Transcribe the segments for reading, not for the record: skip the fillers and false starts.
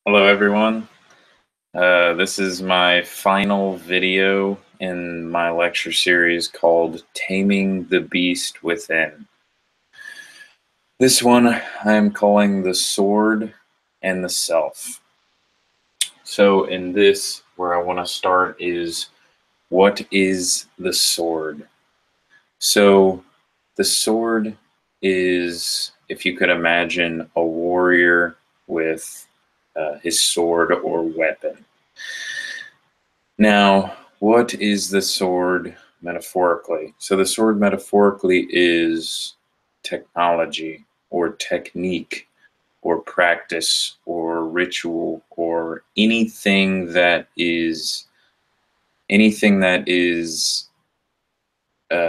Hello, everyone. This is my final video in my lecture series called Taming the Beast Within. This one I am calling The Sword and the Self. So in this, where I want to start is, what is the sword? So the sword is, if you could imagine, a warrior with his sword or weapon. Now, what is the sword metaphorically? So the sword metaphorically is technology or technique or practice or ritual or anything that is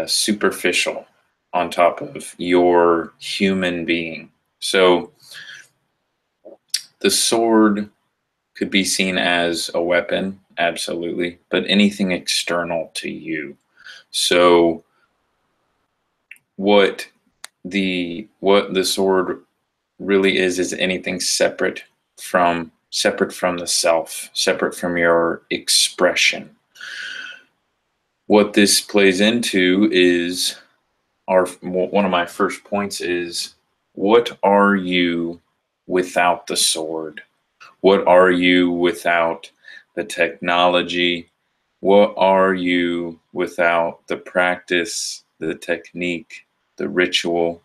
superficial on top of your human being. So the sword could be seen as a weapon, absolutely, but anything external to you. So what the sword really is anything separate from the self, separate from your expression. What this plays into is one of my first points is, what are you without the sword? What are you without the technology? What are you without the practice, the technique, the ritual,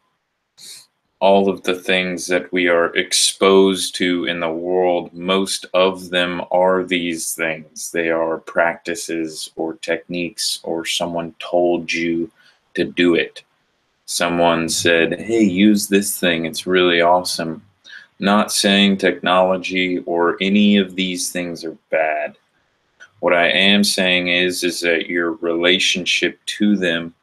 all of the things that we are exposed to in the world? Most of them are these things. They are practices or techniques, or someone told you to do it. Someone said, hey, use this thing, it's really awesome. Not saying technology or any of these things are bad. What I am saying is that your relationship to them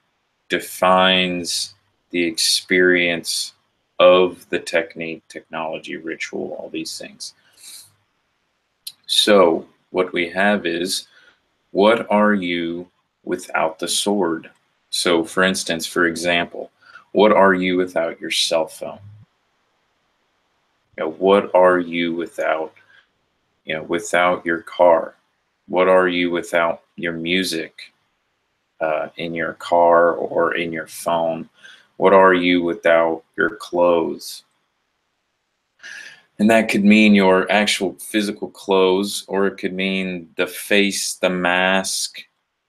defines the experience of the technique, technology, ritual, all these things. So what we have is, what are you without the sword? So for instance, for example, what are you without your cell phone? What are you without, without your car? What are you without your music in your car or in your phone? What are you without your clothes? And that could mean your actual physical clothes, or it could mean the face, the mask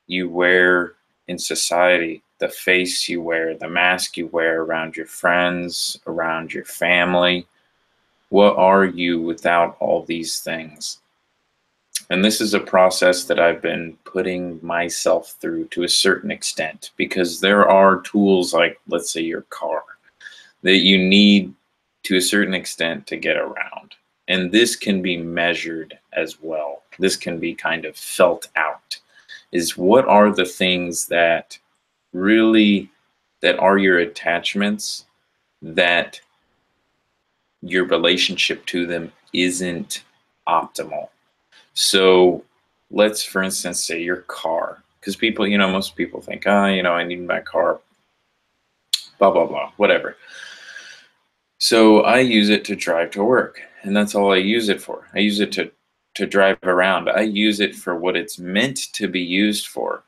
you wear in society, the face you wear, the mask you wear around your friends, around your family. What are you without all these things? And this is a process that I've been putting myself through to a certain extent, because there are tools like, let's say, your car, that you need to a certain extent to get around. And this can be measured as well. This can be kind of felt out. Is, what are the things that are your attachments, that your relationship to them isn't optimal? So let's, for instance, say your car, because people, most people think, I need my car, blah, blah, blah, whatever. So I use it to drive to work, and that's all I use it for. I use it to drive around. I use it for what it's meant to be used for.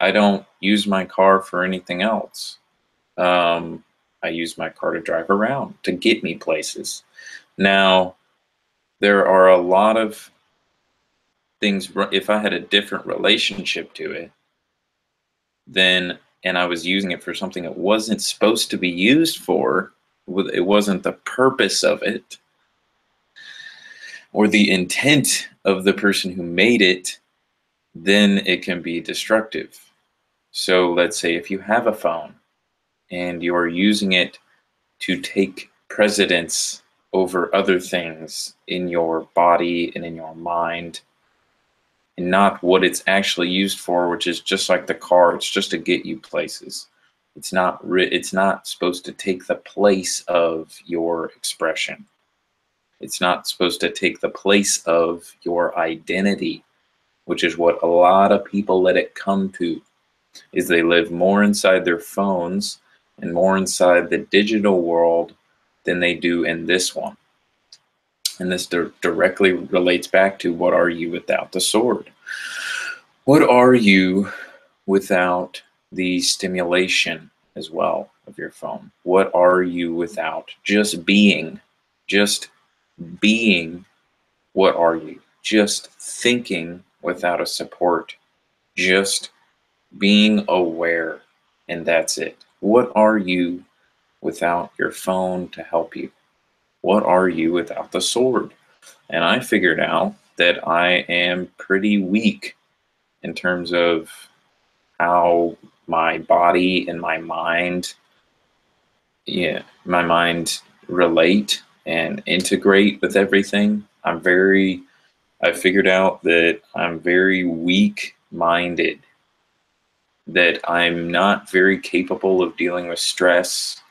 I don't use my car for anything else. I use my car to drive around, to get me places. Now, there are a lot of things, if I had a different relationship to it, and I was using it for something it wasn't supposed to be used for, it wasn't the purpose of it, or the intent of the person who made it, then it can be destructive. So let's say if you have a phone and you're using it to take precedence over other things in your body and in your mind, and not what it's actually used for, which is just like the car, it's just to get you places. It's not supposed to take the place of your expression. It's not supposed to take the place of your identity, which is what a lot of people let it come to, is they live more inside their phones and more inside the digital world than they do in this one. And this directly relates back to, what are you without the sword? What are you without the stimulation as well of your phone? What are you without just being? Just being, what are you? Just thinking without a support. Just being aware, and that's it. What are you without your phone to help you? What are you without the sword? And I figured out that I am pretty weak in terms of how my body and my mind relate and integrate with everything. I figured out that I'm very weak minded, that I'm not very capable of dealing with stress,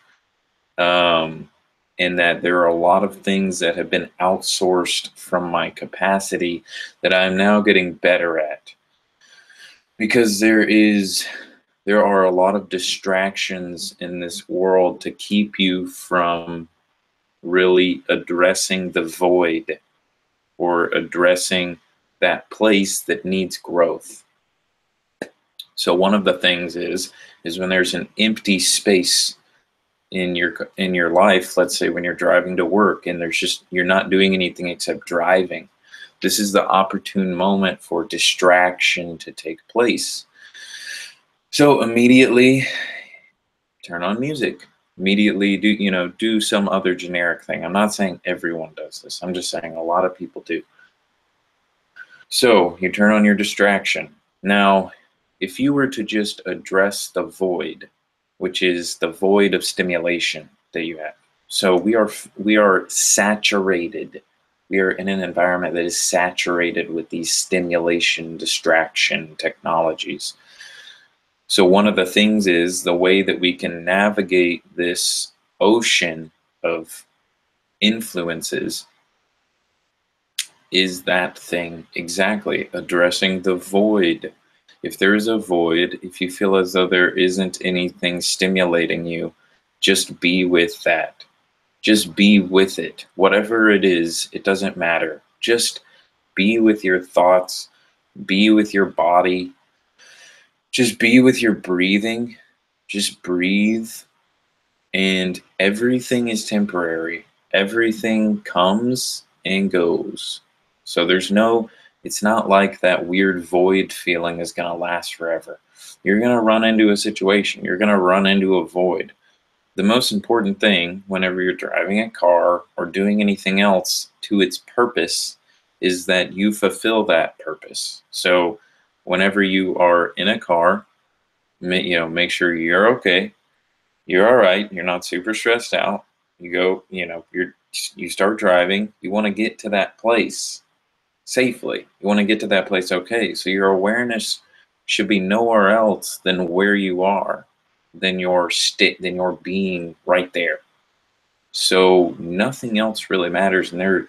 um, and that there are a lot of things that have been outsourced from my capacity that I'm now getting better at. Because there are a lot of distractions in this world to keep you from really addressing the void, or addressing that place that needs growth. So one of the things is when there's an empty space in your life, let's say when you're driving to work and you're not doing anything except driving, this is the opportune moment for distraction to take place. So immediately turn on music. Immediately do some other generic thing. I'm not saying everyone does this. I'm just saying a lot of people do. So you turn on your distraction. Now, if you were to just address the void, which is the void of stimulation that you have. So we are saturated. We are in an environment that is saturated with these stimulation distraction technologies. So one of the things is the way that we can navigate this ocean of influences is that thing exactly, addressing the void. If there is a void, if you feel as though there isn't anything stimulating you, just be with that. Just be with it. Whatever it is, it doesn't matter. Just be with your thoughts, be with your body, just be with your breathing. Just breathe, and everything is temporary. Everything comes and goes. So it's not like that weird void feeling is going to last forever. You're going to run into a situation, you're going to run into a void. The most important thing whenever you're driving a car or doing anything else to its purpose is that you fulfill that purpose. So whenever you are in a car, make sure you're okay. You're all right. You're not super stressed out. You go, you start driving. You want to get to that place safely. You want to get to that place okay. So your awareness should be nowhere else than where you are, than your being right there. So nothing else really matters. And there are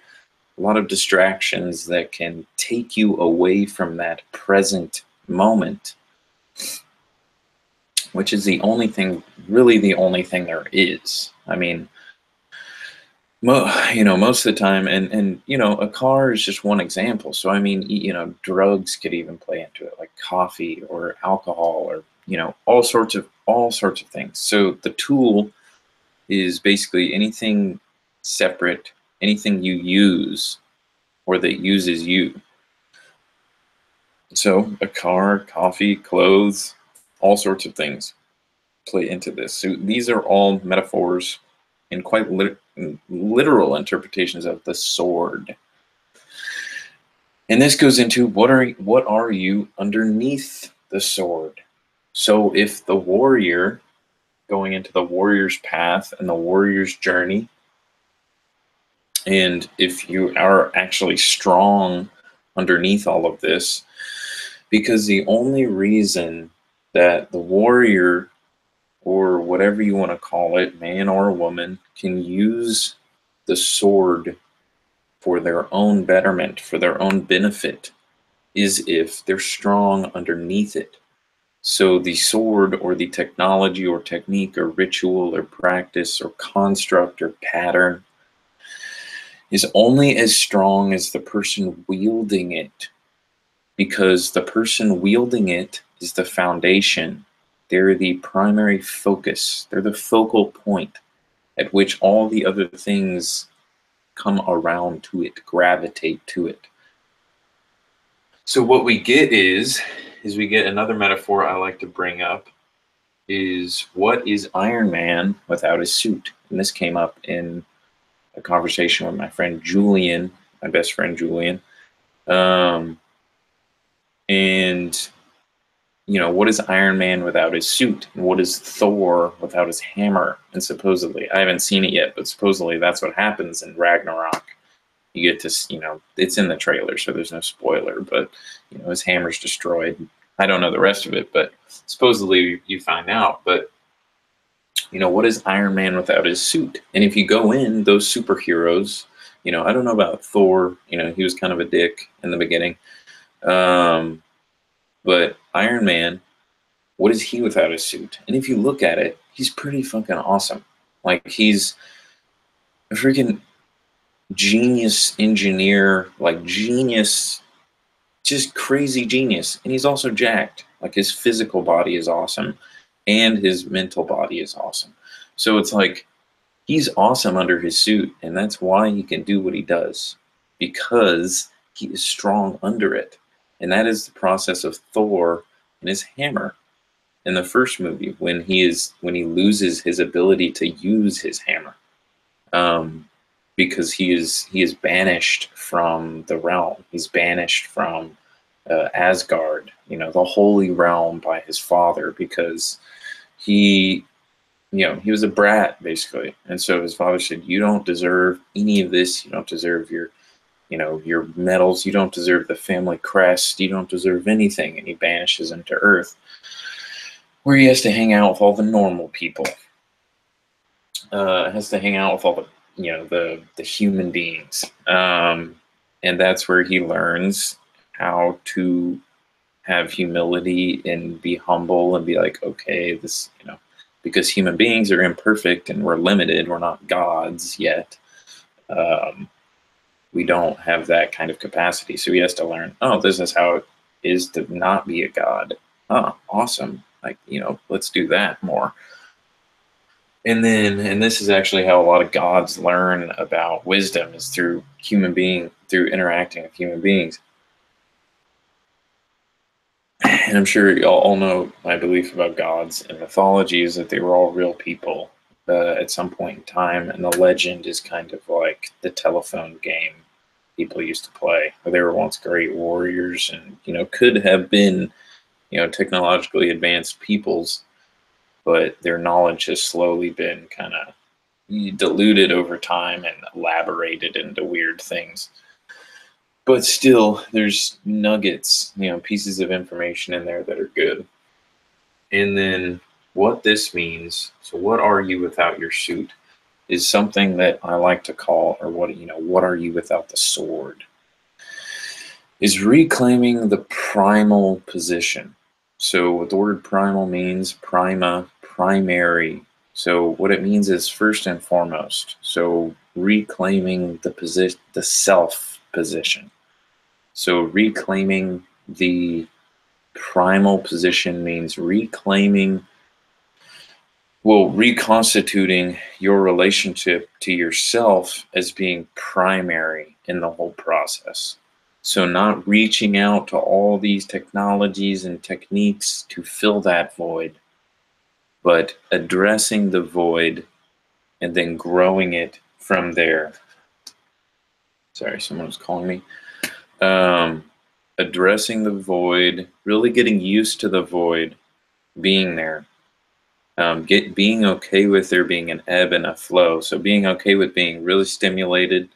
a lot of distractions that can take you away from that present moment, which is really the only thing there is. I mean, most of the time, and a car is just one example. So I mean, drugs could even play into it, like coffee or alcohol, or all sorts of things. So the tool is basically anything separate, anything you use or that uses you. So a car, coffee, clothes, all sorts of things play into this. So these are all metaphors and quite literal interpretations of the sword. And this goes into what are you underneath the sword? So if the warrior, going into the warrior's path and the warrior's journey, and if you are actually strong underneath all of this, because the only reason that the warrior, or whatever you want to call it, man or woman, can use the sword for their own betterment, for their own benefit, is if they're strong underneath it. So the sword, or the technology or technique or ritual or practice or construct or pattern, is only as strong as the person wielding it, because the person wielding it is the foundation. They're the primary focus. They're the focal point at which all the other things come around to it, gravitate to it. So what we get is we get another metaphor I like to bring up is, what is Iron Man without his suit? And this came up in a conversation with my friend Julian, my best friend Julian. And what is Iron Man without his suit? And what is Thor without his hammer? And supposedly, I haven't seen it yet, but supposedly that's what happens in Ragnarok. You get to, it's in the trailer, so there's no spoiler, but, his hammer's destroyed. I don't know the rest of it, but supposedly you find out. But, what is Iron Man without his suit? And if you go in, those superheroes, I don't know about Thor, he was kind of a dick in the beginning. But Iron Man, what is he without his suit? And if you look at it, he's pretty fucking awesome. Like, he's a freaking genius engineer, like genius, just crazy genius. And he's also jacked. Like, his physical body is awesome and his mental body is awesome. So it's like, he's awesome under his suit, and that's why he can do what he does, because he is strong under it. And that is the process of Thor and his hammer in the first movie, when he loses his ability to use his hammer, because he is banished from the realm. He's banished from Asgard, the holy realm, by his father, because he was a brat, basically. And so his father said, you don't deserve any of this. You don't deserve your medals. You don't deserve the family crest. You don't deserve anything. And he banishes him to Earth, where he has to hang out with all the normal people. Has to hang out with all the human beings. And that's where he learns how to have humility and be humble and be like, okay, this, because human beings are imperfect and we're limited. We're not gods yet. We don't have that kind of capacity. So he has to learn, oh, this is how it is to not be a god. Oh, awesome. Like, let's do that more. And this is actually how a lot of gods learn about wisdom, is through through interacting with human beings. And I'm sure you all know my belief about gods and mythology is that they were all real people at some point in time, and the legend is kind of like the telephone game people used to play, where they were once great warriors and could have been technologically advanced peoples, but their knowledge has slowly been kind of diluted over time and elaborated into weird things. But still, there's nuggets, pieces of information in there that are good. And then what this means, so what are you without your suit, is something that I like to call, or what are you without the sword, is reclaiming the primal position. So what the word primal means, prima, primary. So what it means is first and foremost. So reclaiming the position, the self position. So reclaiming the primal position means reconstituting your relationship to yourself as being primary in the whole process. So not reaching out to all these technologies and techniques to fill that void, but addressing the void and then growing it from there. Sorry, someone was calling me. Addressing the void, really getting used to the void being there. Being okay with there being an ebb and a flow. So being okay with being really stimulated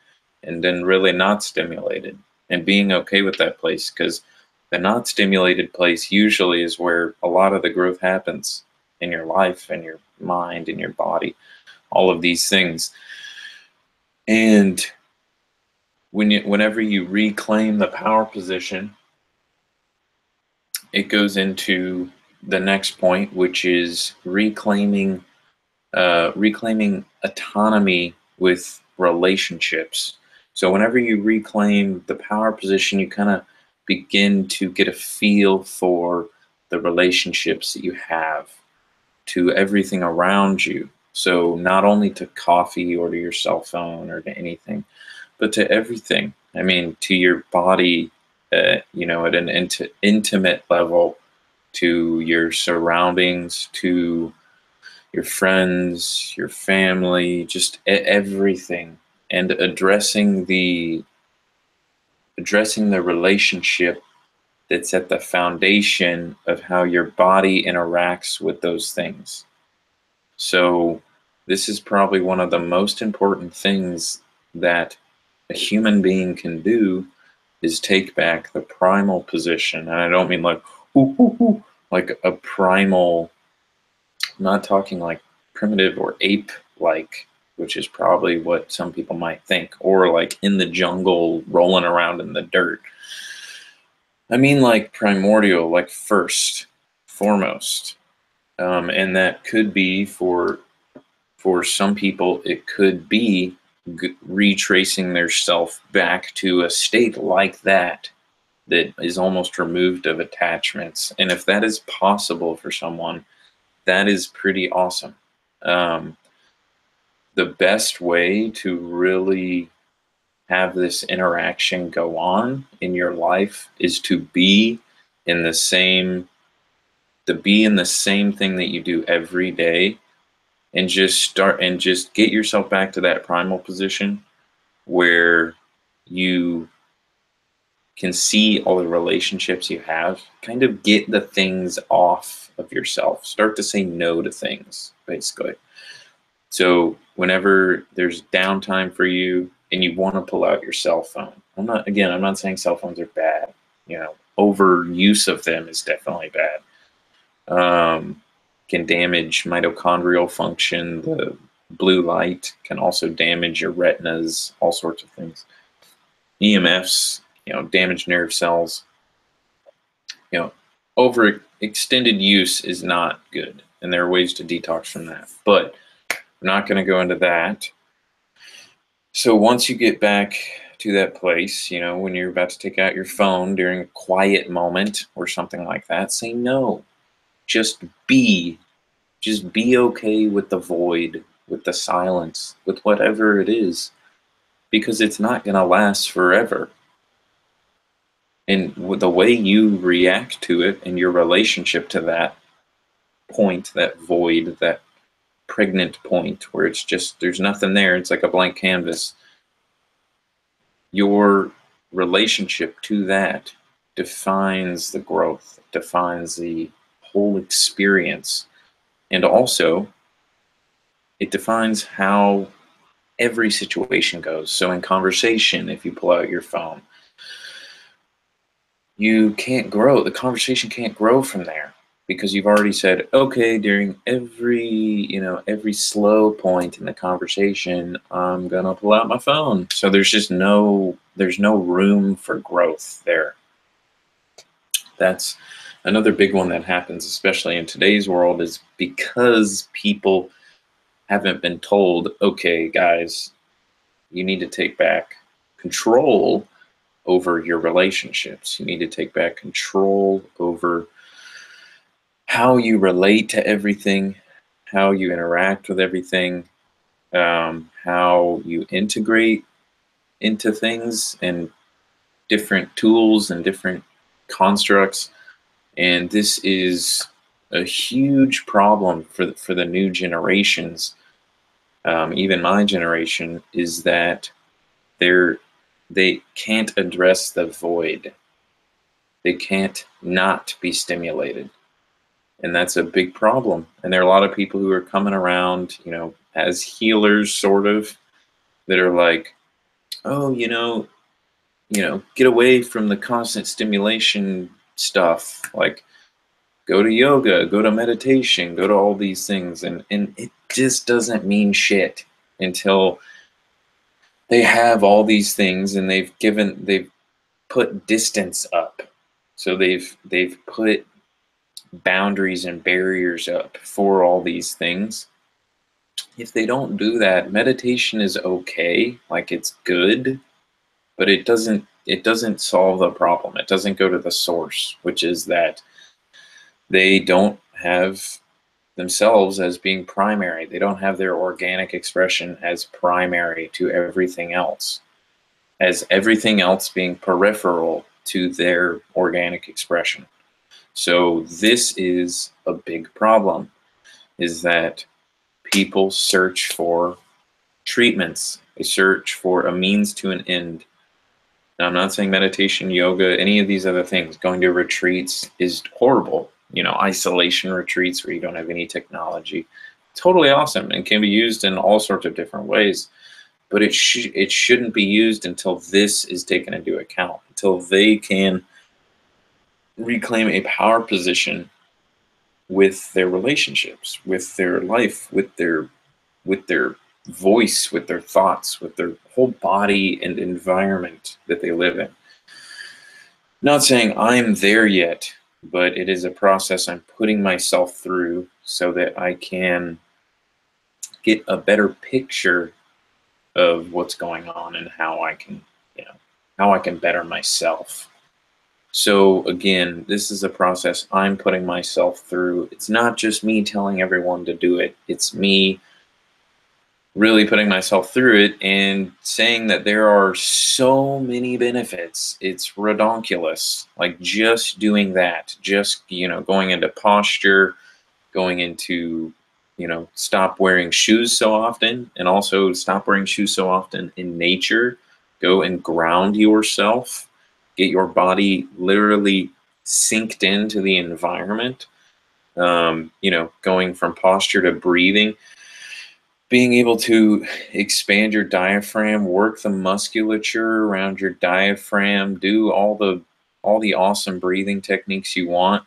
and then really not stimulated, and being okay with that place, because the not stimulated place usually is where a lot of the growth happens in your life and your mind and your body, all of these things. And whenever you reclaim the power position, it goes into the next point, which is reclaiming autonomy with relationships. So whenever you reclaim the power position, you kind of begin to get a feel for the relationships that you have to everything around you. So not only to coffee or to your cell phone or to anything, but to everything. I mean, to your body, at an intimate level, to your surroundings, to your friends, your family, just everything, and addressing the relationship that's at the foundation of how your body interacts with those things. So this is probably one of the most important things that a human being can do is take back the primal position. And I don't mean like, ooh, ooh, ooh, like a primal, I'm not talking like primitive or ape like, which is probably what some people might think, or like in the jungle rolling around in the dirt. I mean like primordial, like first, foremost. And that could be for some people, it could be retracing their self back to a state like that that is almost removed of attachments. And if that is possible for someone, that is pretty awesome. Um, the best way to really have this interaction go on in your life is to be in the same thing that you do every day, and just get yourself back to that primal position where you can see all the relationships you have, kind of get the things off of yourself, start to say no to things, basically. So whenever there's downtime for you and you want to pull out your cell phone, I'm not saying cell phones are bad. Overuse of them is definitely bad. Can damage mitochondrial function. The blue light can also damage your retinas, all sorts of things. EMFs, damage nerve cells. Over extended use is not good, and there are ways to detox from that. But we're not going to go into that. So once you get back to that place, when you're about to take out your phone during a quiet moment or something like that, say no. Just be okay with the void, with the silence, with whatever it is, because it's not going to last forever. And the way you react to it and your relationship to that point, that void, that pregnant point where it's just, there's nothing there, it's like a blank canvas, your relationship to that defines the growth, defines the whole experience. And also, it defines how every situation goes. So in conversation, if you pull out your phone, you can't grow. The conversation can't grow from there because you've already said, okay, during every slow point in the conversation, I'm gonna pull out my phone. So there's no room for growth there. That's another big one that happens, especially in today's world, is because people haven't been told, okay, guys, you need to take back control over your relationships. You need to take back control over how you relate to everything, how you interact with everything, how you integrate into things and different tools and different constructs. And this is a huge problem for the new generations. Even my generation, is that they can't address the void. They can't not be stimulated. And that's a big problem. And there are a lot of people who are coming around, as healers, sort of, that are like, oh, get away from the constant stimulation stuff. Like, go to yoga, go to meditation, go to all these things. And it just doesn't mean shit until they have all these things and they've put distance up. So they've put boundaries and barriers up for all these things. If they don't do that, meditation is okay, like it's good, but it doesn't solve the problem. It doesn't go to the source, which is that they don't have themselves as being primary. They don't have their organic expression as primary to everything else, as everything else being peripheral to their organic expression. So this is a big problem, is that people search for treatments. They search for a means to an end. Now, I'm not saying meditation, yoga, any of these other things. Going to retreats is horrible. Isolation retreats where you don't have any technology. Totally awesome and can be used in all sorts of different ways. But it shouldn't be used until this is taken into account, until they can reclaim a power position with their relationships, with their life, with their voice, with their thoughts, with their whole body and environment that they live in. Not saying I'm there yet, but it is a process I'm putting myself through so that I can get a better picture of what's going on and how I can better myself. So again, this is a process I'm putting myself through. It's not just me telling everyone to do it. It's me really putting myself through it and saying that there are so many benefits. It's redonkulous. Like just doing that, just, going into posture, going into, stop wearing shoes so often, and also stop wearing shoes so often in nature. Go and ground yourself. Get your body literally synced into the environment. Going from posture to breathing, being able to expand your diaphragm, work the musculature around your diaphragm, do all the awesome breathing techniques you want.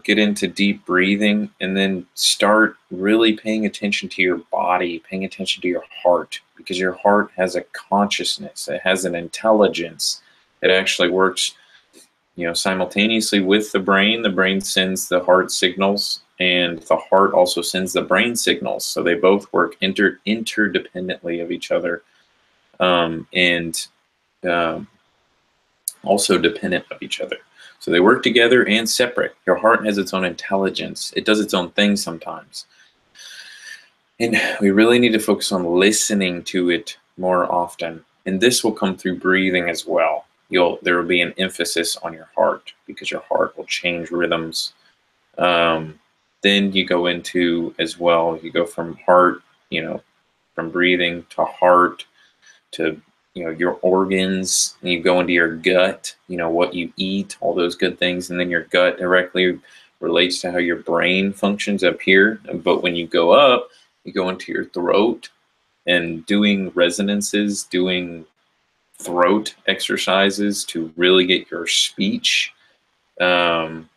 Get into deep breathing, and then start really paying attention to your body, paying attention to your heart, because your heart has a consciousness, it has an intelligence. It actually works, simultaneously with the brain. The brain sends the heart signals, and the heart also sends the brain signals. So they both work interdependently of each other, and also dependent of each other. So they work together and separate. Your heart has its own intelligence. It does its own thing sometimes. And we really need to focus on listening to it more often. And this will come through breathing as well. There will be an emphasis on your heart, because your heart will change rhythms. Then you go into as well, you go from heart, from breathing to heart to, your organs, and you go into your gut, what you eat, all those good things. And then your gut directly relates to how your brain functions up here. But when you go up, you go into your throat, and doing resonances, doing throat exercises to really get your speech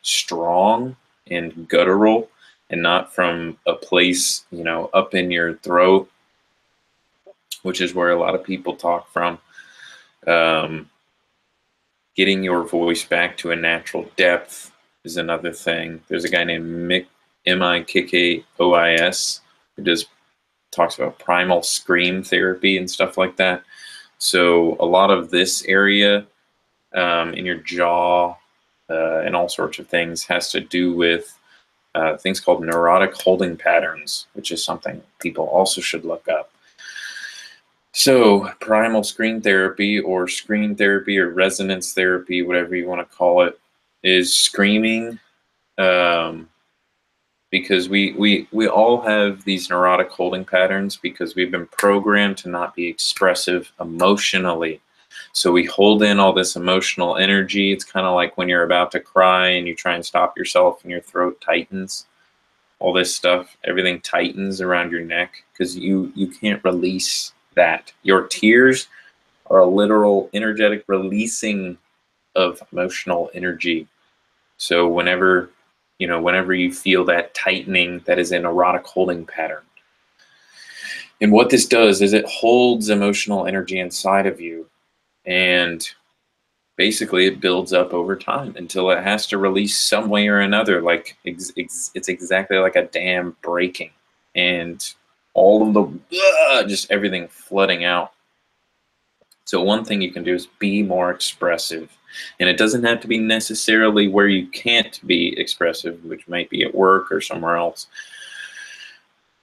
strong and guttural, and not from a place, up in your throat, which is where a lot of people talk from. Getting your voice back to a natural depth is another thing. There's a guy named Mikkois who talks about primal scream therapy and stuff like that. So a lot of this area in your jaw and all sorts of things has to do with things called neurotic holding patterns, which is something people also should look up. So primal screen therapy or resonance therapy, whatever you want to call it, is screaming, because we all have these neurotic holding patterns because we've been programmed to not be expressive emotionally. So we hold in all this emotional energy. It's kind of like when you're about to cry and you try and stop yourself and your throat tightens. All this stuff, everything tightens around your neck because you can't release that. Your tears are a literal energetic releasing of emotional energy. So whenever you feel that tightening, that is an erotic holding pattern. And what this does is it holds emotional energy inside of you, and basically it builds up over time until it has to release some way or another. Like it's exactly like a dam breaking, and all of the just everything flooding out. So one thing you can do is be more expressive. And it doesn't have to be necessarily where you can't be expressive, which might be at work or somewhere else.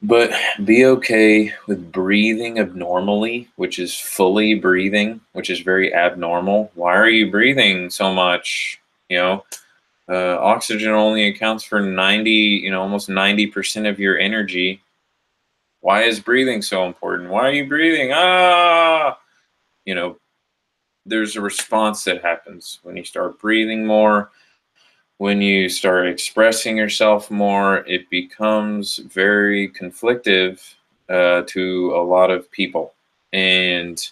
But be okay with breathing abnormally, which is fully breathing, which is very abnormal. Why are you breathing so much? You know, oxygen only accounts for 90, almost 90% of your energy. Why is breathing so important? Why are you breathing? Ah! There's a response that happens when you start breathing more. When you start expressing yourself more, it becomes very conflictive to a lot of people. And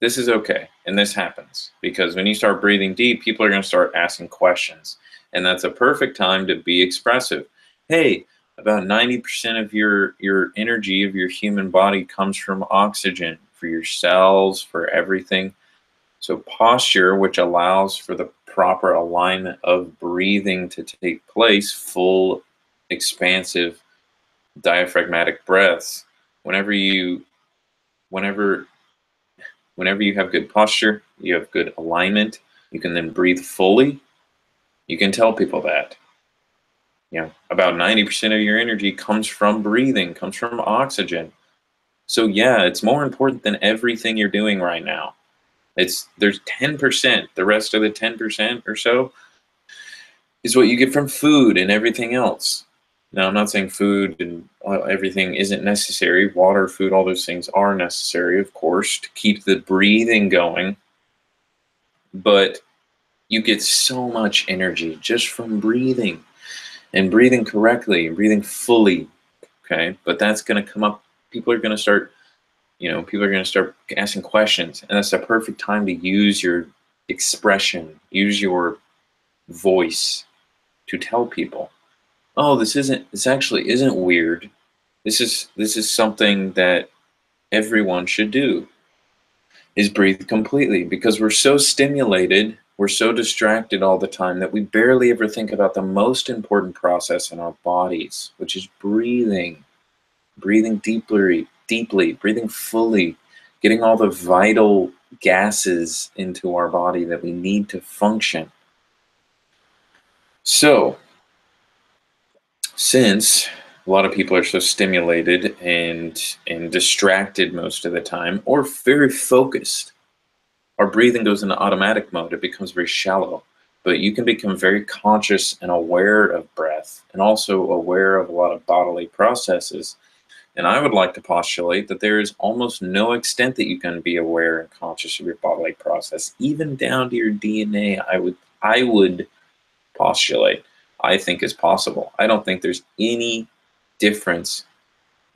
this is okay. And this happens because when you start breathing deep, people are going to start asking questions. And that's a perfect time to be expressive. Hey, about 90% of your energy of your human body comes from oxygen for your cells, for everything. So posture, which allows for the proper alignment of breathing to take place, full, expansive, diaphragmatic breaths. Whenever whenever you have good posture, you have good alignment, you can then breathe fully. You can tell people that. About 90% of your energy comes from breathing, comes from oxygen. So yeah, it's more important than everything you're doing right now. There's 10%. The rest of the 10% or so is what you get from food and everything else. Now, I'm not saying food and everything isn't necessary. Water, food, all those things are necessary, of course, to keep the breathing going. But you get so much energy just from breathing and breathing correctly and breathing fully. Okay, but that's going to come up. People are going to start asking questions, and that's the perfect time to use your expression, use your voice to tell people, oh, this actually isn't weird. This is something that everyone should do, is breathe completely, because we're so stimulated, we're so distracted all the time that we barely ever think about the most important process in our bodies, which is breathing. Breathing deeply, breathing fully, getting all the vital gases into our body that we need to function. So, since a lot of people are so stimulated and distracted most of the time, or very focused, our breathing goes into automatic mode. It becomes very shallow. But you can become very conscious and aware of breath, and also aware of a lot of bodily processes. And I would like to postulate that there is almost no extent that you can be aware and conscious of your bodily process, even down to your DNA. I would postulate, I think is possible. I don't think there's any difference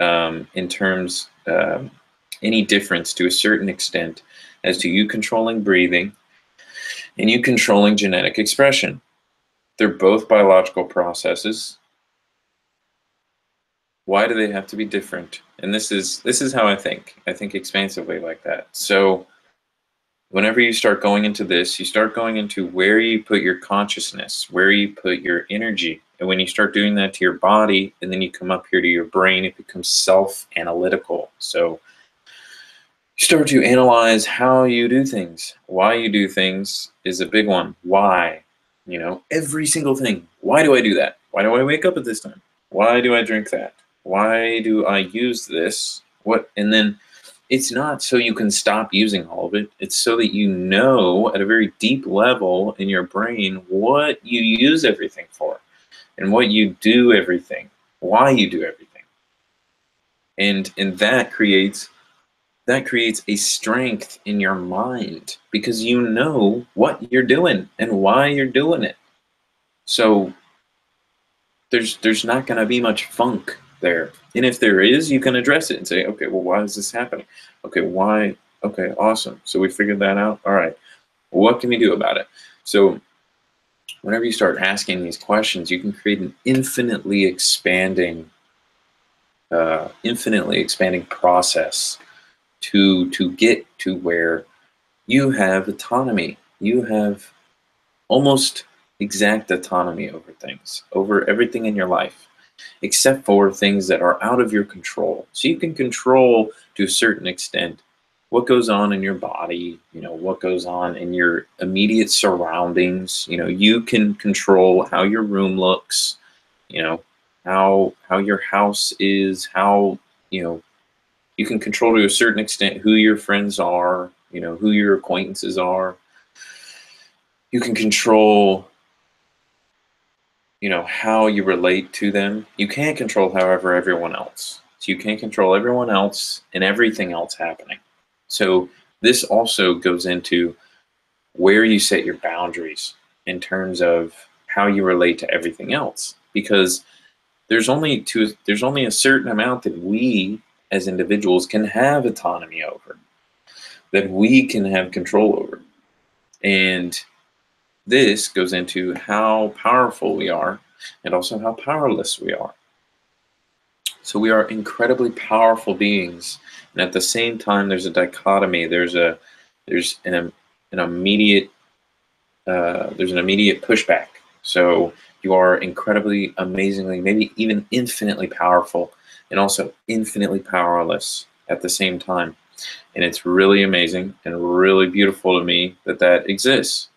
in terms, any difference to a certain extent as to you controlling breathing and you controlling genetic expression. They're both biological processes. Why do they have to be different? And this is how I think. I think expansively like that. So whenever you start going into this, you start going into where you put your consciousness, where you put your energy. And when you start doing that to your body, and then you come up here to your brain, it becomes self-analytical. So you start to analyze how you do things. Why you do things is a big one. Why? Every single thing. Why do I do that? Why do I wake up at this time? Why do I drink that? Why do I use this? What? And then it's not so you can stop using all of it. It's so that you know at a very deep level in your brain what you use everything for and what you do everything, why you do everything. And that creates a strength in your mind because you know what you're doing and why you're doing it. So there's not going to be much funk there. And if there is, you can address it and say, okay, well, why is this happening? Okay, why? Okay, awesome. So we figured that out. All right, what can we do about it? So whenever you start asking these questions, you can create an infinitely expanding process to get to where you have autonomy. You have almost exact autonomy over things, over everything in your life, except for things that are out of your control. So you can control to a certain extent what goes on in your body, what goes on in your immediate surroundings. You can control how your room looks, you know, how your house is, how, you can control to a certain extent who your friends are, who your acquaintances are. You can control, how you relate to them. You can't control, however, everyone else. So you can't control everyone else and everything else happening. So this also goes into where you set your boundaries in terms of how you relate to everything else, because there's only a certain amount that we as individuals can have autonomy over, that we can have control over. And this goes into how powerful we are and also how powerless we are. So we are incredibly powerful beings, and at the same time, there's a dichotomy. There's an immediate pushback. So you are incredibly, amazingly, maybe even infinitely powerful, and also infinitely powerless at the same time. And it's really amazing and really beautiful to me that that exists,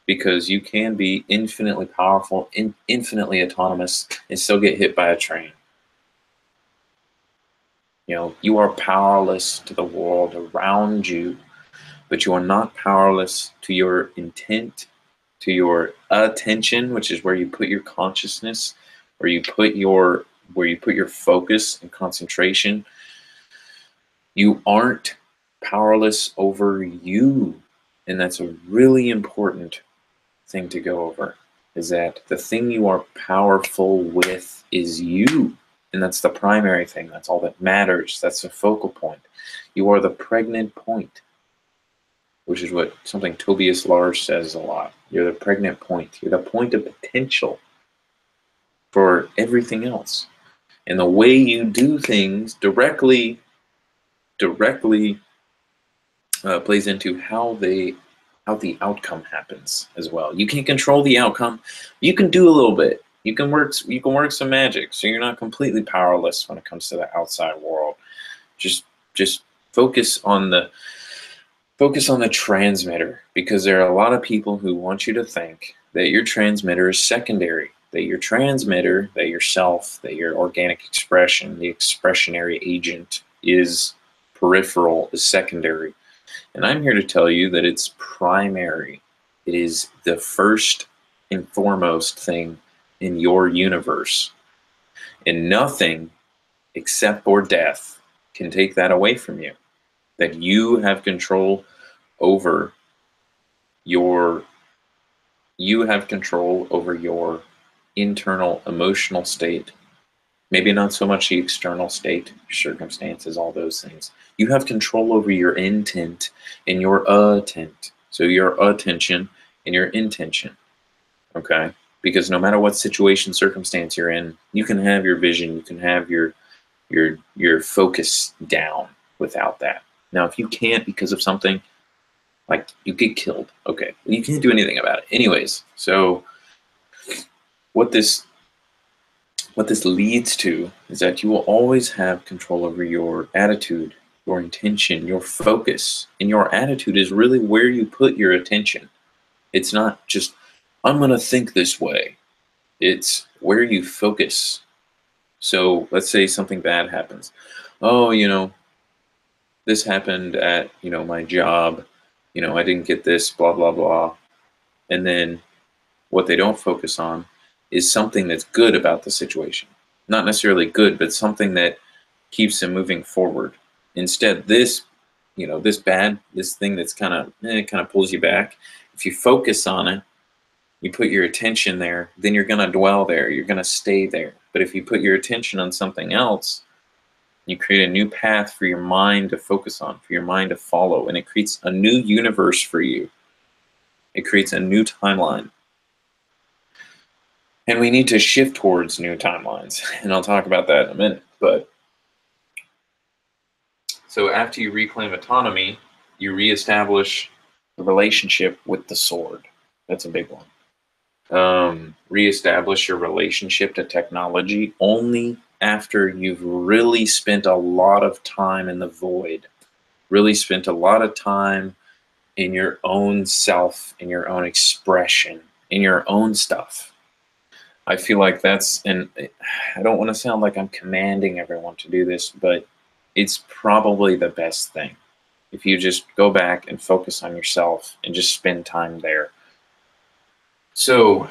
because you can be infinitely powerful and infinitely autonomous and still get hit by a train. You are powerless to the world around you, but you are not powerless to your intent, to your attention, which is where you put your consciousness, where you put your focus and concentration. You aren't powerless over you. And that's a really important thing to go over, is that the thing you are powerful with is you. And that's the primary thing. That's all that matters. That's the focal point. You are the pregnant point, which is what something Tobias Lars says a lot. You're the pregnant point. You're the point of potential for everything else. And the way you do things directly plays into how the outcome happens as well. You can't control the outcome. You can do a little bit. You can work some magic, so you're not completely powerless when it comes to the outside world. Just focus on the transmitter, because there are a lot of people who want you to think that your transmitter is secondary, that your transmitter, that yourself, that your organic expression, the expressionary agent, is peripheral, is secondary. And I'm here to tell you that it's primary. It is the first and foremost thing in your universe. And nothing except for death can take that away from you. That you have control over your internal emotional state. Maybe not so much the external state, your circumstances, all those things. You have control over your intent and your attent. So your attention and your intention. Okay? Because no matter what situation, circumstance you're in, you can have your vision, you can have your focus down without that. Now, if you can't because of something, like you get killed, okay, you can't do anything about it. Anyways, so what this leads to is that you will always have control over your attitude, your intention, your focus. And your attitude is really where you put your attention. It's not just, I'm going to think this way. It's where you focus. So let's say something bad happens. Oh, this happened at, my job. I didn't get this, blah, blah, blah. And then what they don't focus on is something that's good about the situation. Not necessarily good, but something that keeps them moving forward. Instead, this thing that's kind of pulls you back. If you focus on it, you put your attention there, then you're going to dwell there. You're going to stay there. But if you put your attention on something else, you create a new path for your mind to focus on, for your mind to follow, and it creates a new universe for you. It creates a new timeline. And we need to shift towards new timelines, and I'll talk about that in a minute. But so after you reclaim autonomy, you reestablish the relationship with the sword. That's a big one. Reestablish your relationship to technology only after you've really spent a lot of time in the void. really spent a lot of time in your own self, in your own expression, in your own stuff. I feel like that's, and I don't want to sound like I'm commanding everyone to do this, but it's probably the best thing. If you just go back and focus on yourself and just spend time there. So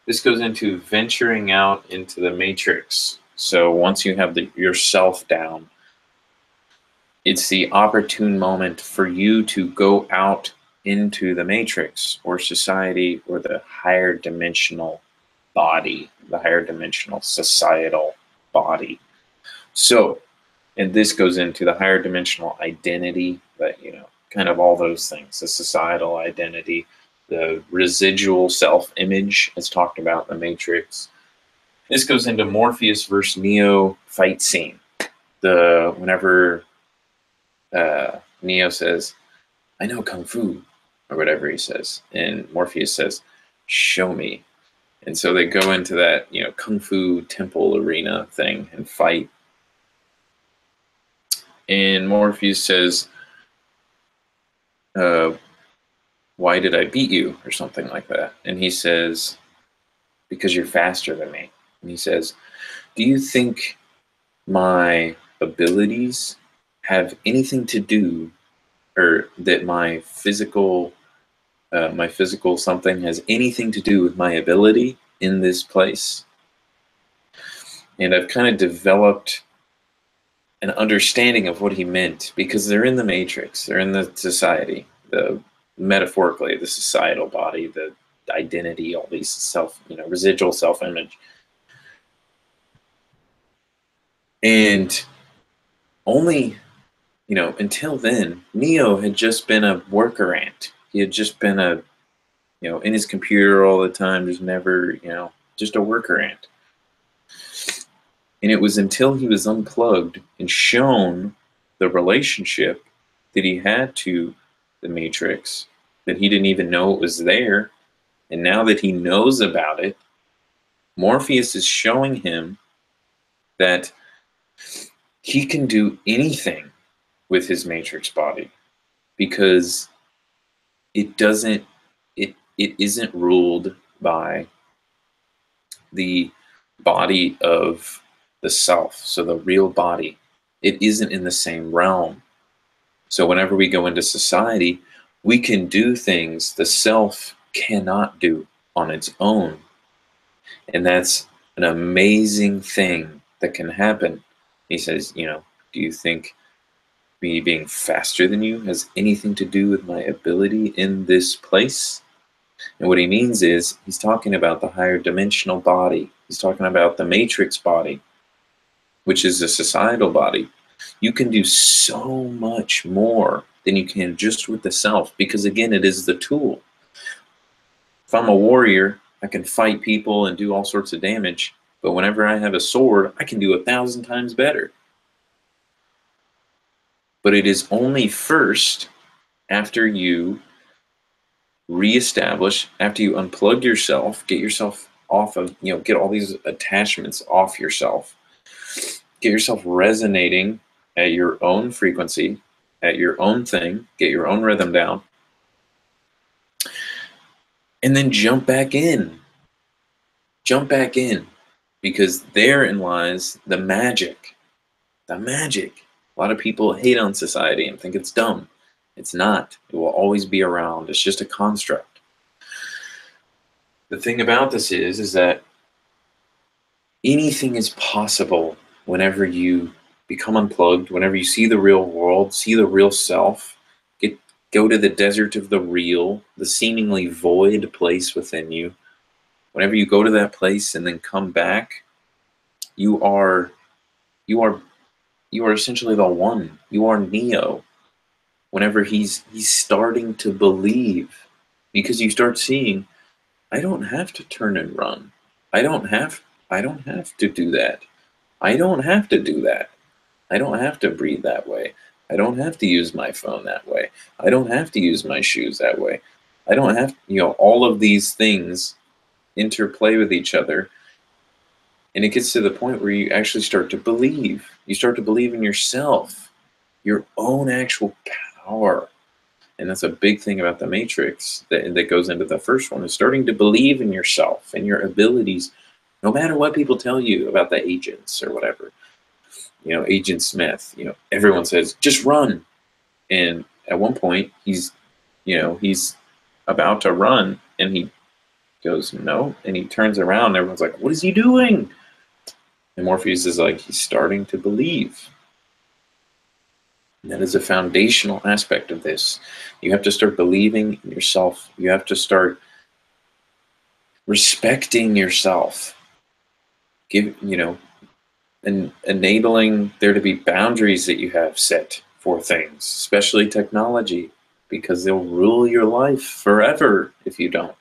this goes into venturing out into the matrix. So once you have yourself down, it's the opportune moment for you to go out into the matrix or society or the higher dimensional body, the higher dimensional societal body. So, and this goes into the higher dimensional identity, that, kind of all those things, the societal identity, the residual self-image as talked about in the Matrix. This goes into Morpheus versus Neo fight scene. Whenever Neo says, "I know Kung Fu," or whatever he says, and Morpheus says, "Show me." And so they go into that, Kung Fu temple arena thing and fight. And Morpheus says, "Why did I beat you?" or something like that. And he says, "Because you're faster than me." And he says, "Do you think my abilities have anything to do, or that my physical something has anything to do with my ability in this place?" And I've kind of developed an understanding of what he meant, because they're in the matrix, they're in the society, metaphorically, the societal body, the identity, all these residual self-image. And only, until then, Neo had just been a worker ant. He had just been in his computer all the time, just never, just a worker ant. And it was until he was unplugged and shown the relationship that he had to the Matrix that he didn't even know it was there. And now that he knows about it, Morpheus is showing him that he can do anything with his Matrix body, because it isn't ruled by the body of the self, so the real body. It isn't in the same realm. So whenever we go into society, we can do things the self cannot do on its own. And that's an amazing thing that can happen. He says, "Do you think me being faster than you has anything to do with my ability in this place?" And what he means is, he's talking about the higher dimensional body. He's talking about the matrix body, which is a societal body. You can do so much more than you can just with the self, because again, it is the tool. If I'm a warrior, I can fight people and do all sorts of damage, but whenever I have a sword, I can do 1,000 times better. But it is only first after you reestablish, after you unplug yourself, get yourself off of, get all these attachments off yourself, get yourself resonating at your own frequency, at your own thing, get your own rhythm down, and then jump back in. Jump back in, because therein lies the magic. The magic. A lot of people hate on society and think it's dumb. It's not. It will always be around. It's just a construct. The thing about this is that anything is possible whenever you become unplugged, whenever you see the real world, see the real self, go to the desert of the real, the seemingly void place within you. Whenever you go to that place and then come back, you are essentially the one. You are Neo. Whenever he's starting to believe, because you start seeing, I don't have to turn and run. I don't have to do that. I don't have to do that. I don't have to breathe that way. I don't have to use my phone that way. I don't have to use my shoes that way. I don't have, all of these things interplay with each other. And it gets to the point where you actually start to believe. You start to believe in yourself. your own actual power. And that's a big thing about the Matrix that goes into the first one, is starting to believe in yourself and your abilities, no matter what people tell you about the agents or whatever. Agent Smith, everyone says, just run. And at one point, he's about to run, and he goes, no. And he turns around, and everyone's like, what is he doing? And Morpheus is like, he's starting to believe. And that is a foundational aspect of this. You have to start believing in yourself. You have to start respecting yourself. And enabling there to be boundaries that you have set for things, especially technology, because they'll rule your life forever if you don't.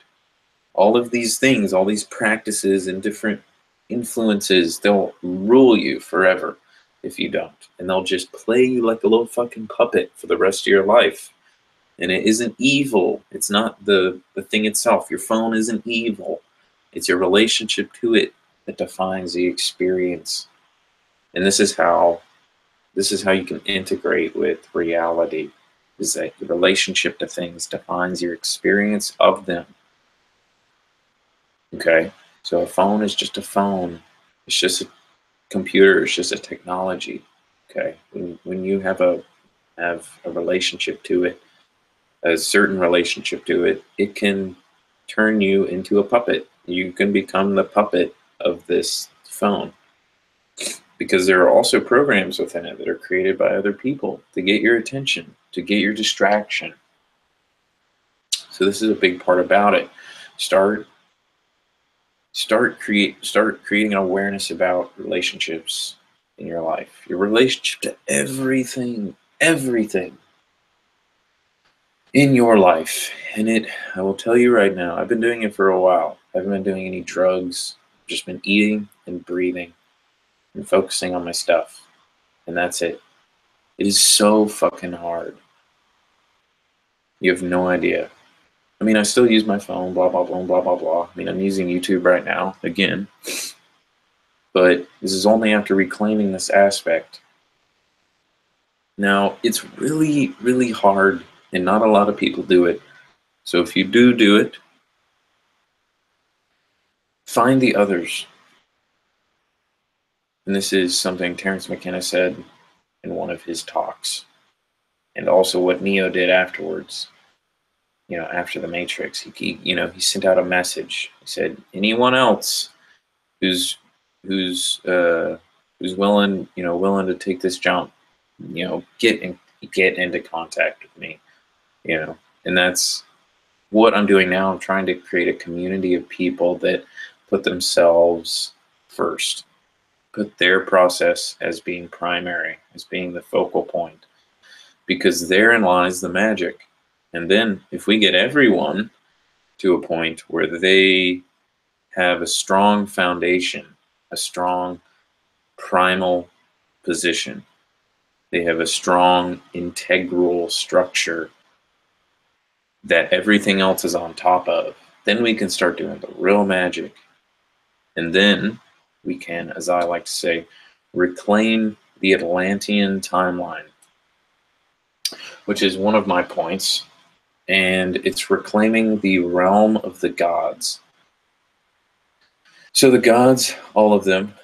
All of these things, all these practices and different influences, they'll rule you forever if you don't. And they'll just play you like a little fucking puppet for the rest of your life. And it isn't evil. It's not the thing itself. Your phone isn't evil. It's your relationship to it that defines the experience. And this is how you can integrate with reality, is that your relationship to things defines your experience of them. Okay? So a phone is just a phone. It's just a computer. It's just a technology. Okay? When you have a relationship to it, a certain relationship to it, it can turn you into a puppet. You can become the puppet of this phone. Because there are also programs within it that are created by other people to get your attention, to get your distraction. So this is a big part about it. Start creating an awareness about relationships in your life. Your relationship to everything in your life. And I will tell you right now, I've been doing it for a while. I haven't been doing any drugs. I've just been eating and breathing and focusing on my stuff. And that's it. It is so fucking hard. You have no idea. I mean, I still use my phone, blah, blah, blah, blah, blah, blah. I mean, I'm using YouTube right now, again. But this is only after reclaiming this aspect. Now, it's really, really hard, and not a lot of people do it. So if you do it, find the others. And this is something Terence McKenna said in one of his talks, and also what Neo did afterwards. After the Matrix, he sent out a message. He said, anyone else who's willing to take this jump, get into contact with me, and that's what I'm doing now. I'm trying to create a community of people that put themselves first, put their process as being primary, as being the focal point, because therein lies the magic. And then if we get everyone to a point where they have a strong foundation, a strong primal position, they have a strong integral structure that everything else is on top of, then we can start doing the real magic. And then we can, as I like to say, reclaim the Atlantean timeline, which is one of my points. And it's reclaiming the realm of the gods. So the gods, all of them,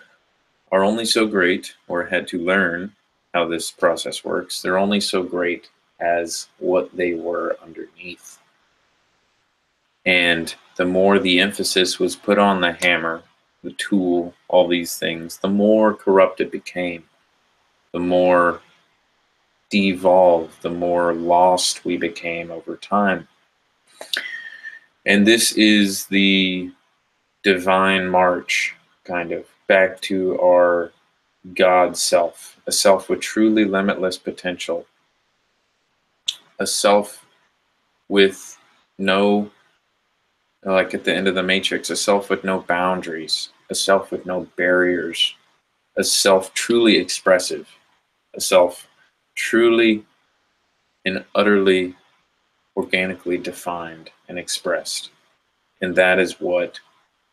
are only so great, or had to learn how this process works. They're only so great as what they were underneath. And the more the emphasis was put on the hammer, the tool, all these things, the more corrupt it became, the more devolved, the more lost we became over time. And this is the divine march, kind of, back to our God self, a self with truly limitless potential, a self with no, like at the end of the Matrix, a self with no boundaries, a self with no barriers, a self truly expressive, a self truly and utterly organically defined and expressed. And that is what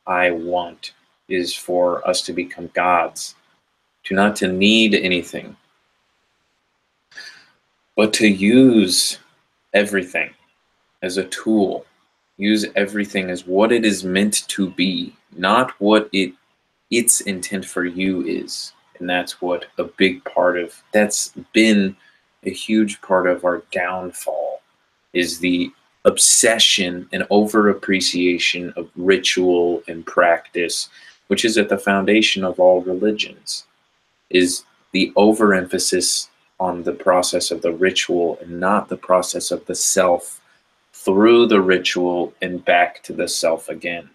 I want, is for us to become gods, to not to need anything. but to use everything as a tool, use everything as what it is meant to be, not what its intent for you is. And that's what a big part of, that's been a huge part of our downfall, is the obsession and over appreciation of ritual and practice, which is at the foundation of all religions, is the overemphasis on the process of the ritual and not the process of the self through the ritual and back to the self again.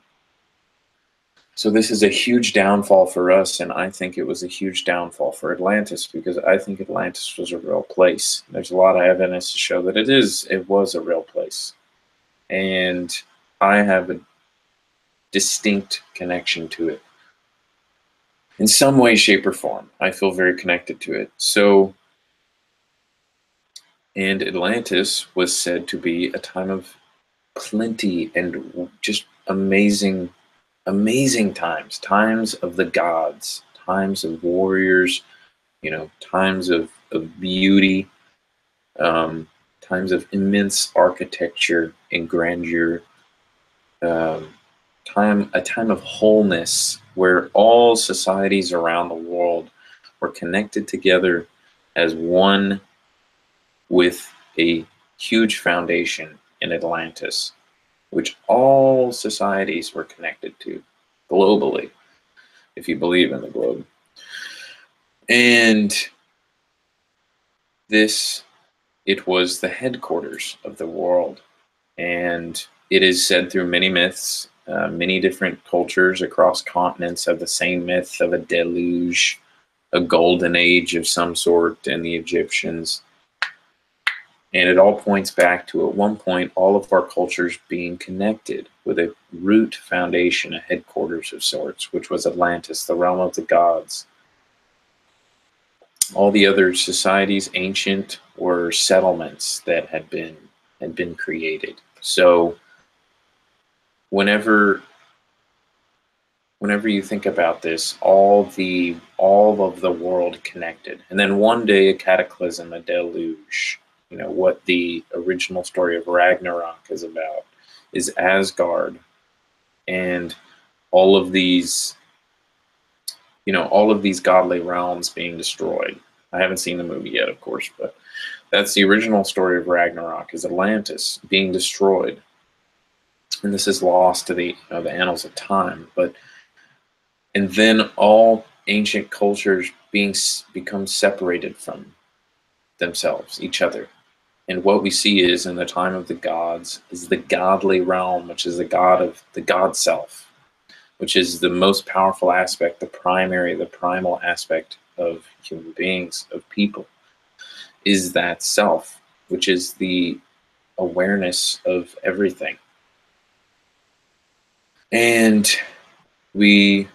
So this is a huge downfall for us, and I think it was a huge downfall for Atlantis, because I think Atlantis was a real place. There's a lot of evidence to show that it was a real place. And I have a distinct connection to it. In some way, shape, or form, I feel very connected to it. So, and Atlantis was said to be a time of plenty and just amazing times of the gods, times of warriors, times of beauty, times of immense architecture and grandeur, a time of wholeness where all societies around the world were connected together as one, with a huge foundation in Atlantis, which all societies were connected to globally, if you believe in the globe. And it was the headquarters of the world. And it is said through many myths, many different cultures across continents have the same myth of a deluge, a golden age of some sort in the Egyptians. And it all points back to, at one point, all of our cultures being connected with a root foundation, a headquarters of sorts, which was Atlantis, the realm of the gods. All the other societies, ancient, were settlements that had been created. So whenever you think about this, all of the world connected, and then one day a cataclysm, a deluge. What the original story of Ragnarok is about is Asgard and all of these godly realms being destroyed. I haven't seen the movie yet, of course, but that's the original story of Ragnarok, is Atlantis being destroyed. And this is lost to the annals of time, and then all ancient cultures become separated from themselves, each other. And what we see is, in the time of the gods, is the godly realm, which is the God self, which is the most powerful aspect, the primal aspect of human beings, of people, is that self, which is the awareness of everything. And we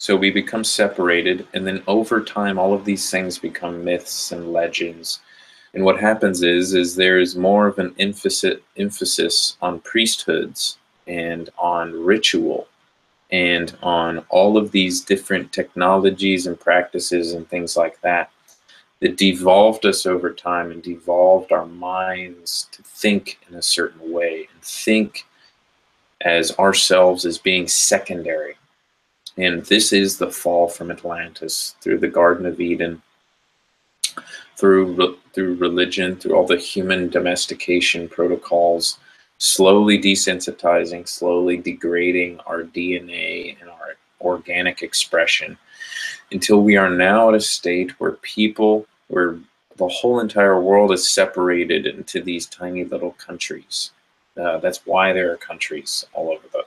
become separated, and then over time, all of these things become myths and legends. And what happens is there is more of an emphasis on priesthoods and on ritual and on all of these different technologies and practices and things like that devolved us over time and devolved our minds to think in a certain way and think as ourselves as being secondary. And this is the fall from Atlantis, through the Garden of Eden, through religion, through all the human domestication protocols, slowly desensitizing, slowly degrading our DNA and our organic expression, until we are now at a state where the whole entire world is separated into these tiny little countries. That's why there are countries all over the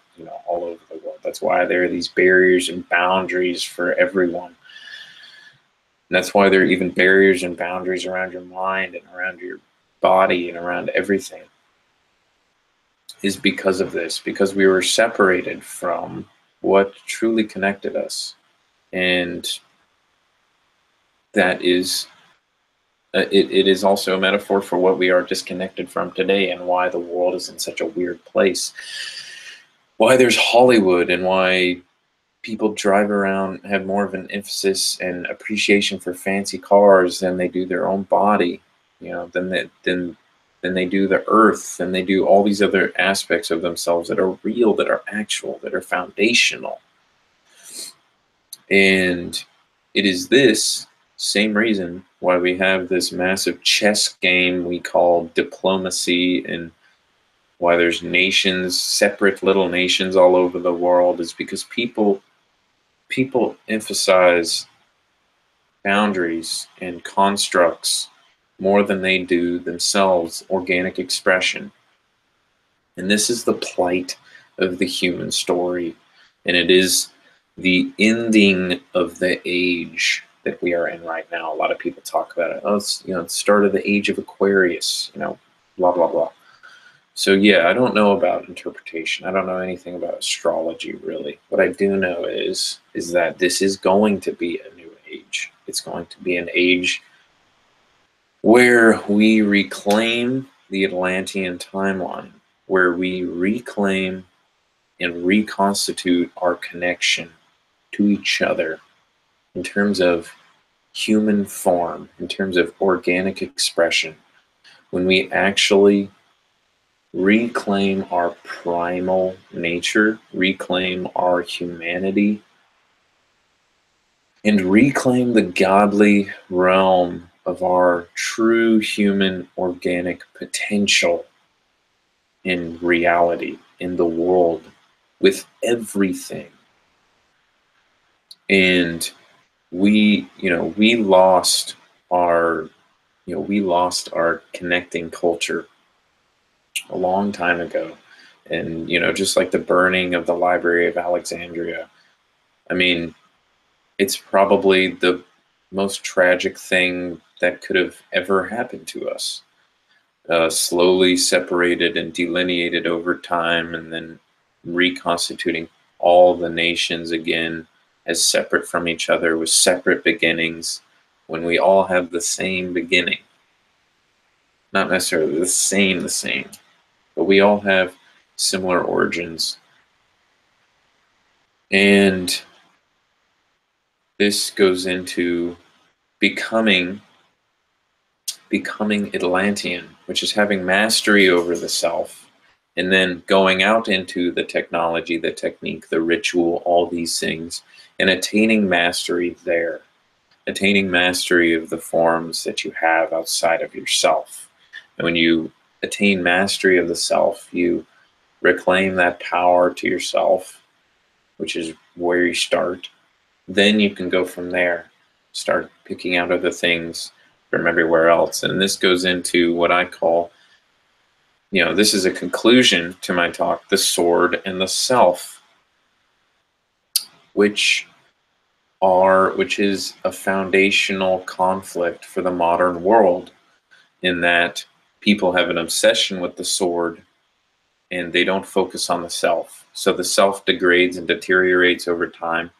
world. That's why there are these barriers and boundaries for everyone. And that's why there are even barriers and boundaries around your mind and around your body and around everything, is because of this, because we were separated from what truly connected us. And that is, it is also a metaphor for what we are disconnected from today, and why the world is in such a weird place. Why there's Hollywood, and why people drive around, have more of an emphasis and appreciation for fancy cars than they do their own body, than they do the earth, than they do all these other aspects of themselves that are real, that are actual, that are foundational. And it is this same reason why we have this massive chess game we call diplomacy, and why there's nations, separate little nations all over the world, is because people emphasize boundaries and constructs more than they do themselves organic expression. And this is the plight of the human story. And it is the ending of the age that we are in right now. A lot of people talk about it. Oh, it's, the start of the age of Aquarius, blah, blah, blah. So yeah, I don't know about interpretation. I don't know anything about astrology, really. What I do know is that this is going to be a new age. It's going to be an age where we reclaim the Atlantean timeline, where we reclaim and reconstitute our connection to each other in terms of human form, in terms of organic expression, when we actually reclaim our primal nature, reclaim our humanity, and reclaim the godly realm of our true human organic potential in reality, in the world, with everything. And we lost our connecting culture a long time ago. And just like the burning of the Library of Alexandria, I mean, it's probably the most tragic thing that could have ever happened to us. Slowly separated and delineated over time, and then reconstituting all the nations again as separate from each other with separate beginnings, when we all have the same beginning. Not necessarily the same, but we all have similar origins. And this goes into becoming Atlantean, which is having mastery over the self, and then going out into the technology, the technique, the ritual, all these things, and attaining mastery there, attaining mastery of the forms that you have outside of yourself. And when you attain mastery of the self, you reclaim that power to yourself, which is where you start. Then you can go from there, start picking out other things from everywhere else. And this goes into what I call, this is a conclusion to my talk, the sword and the self, which is a foundational conflict for the modern world, in that people have an obsession with the sword and they don't focus on the self. So the self degrades and deteriorates over time,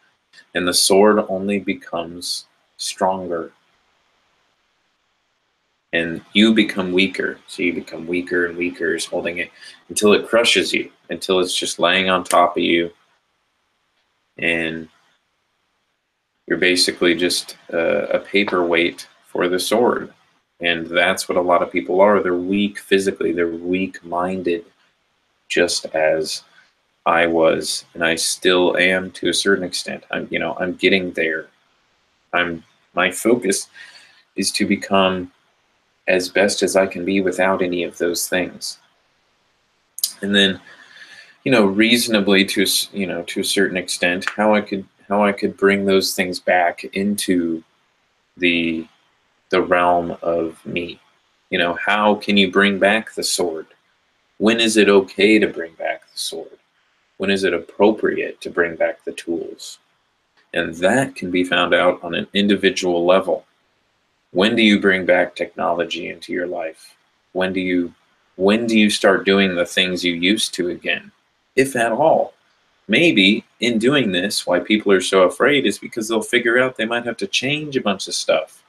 and the sword only becomes stronger. And you become weaker. So you become weaker and weaker as holding it until it crushes you, until it's just laying on top of you. And you're basically just a paperweight for the sword. And that's what a lot of people are. They're weak physically. They're weak-minded, just as I was, and I still am to a certain extent. I'm getting there. My focus is to become as best as I can be without any of those things. And then, reasonably to a certain extent, how I could bring those things back into the realm of me. How can you bring back the sword? When is it okay to bring back the sword? When is it appropriate to bring back the tools? And that can be found out on an individual level. When do you bring back technology into your life? When do you start doing the things you used to again, if at all? Maybe in doing this, why people are so afraid is because they'll figure out they might have to change a bunch of stuff.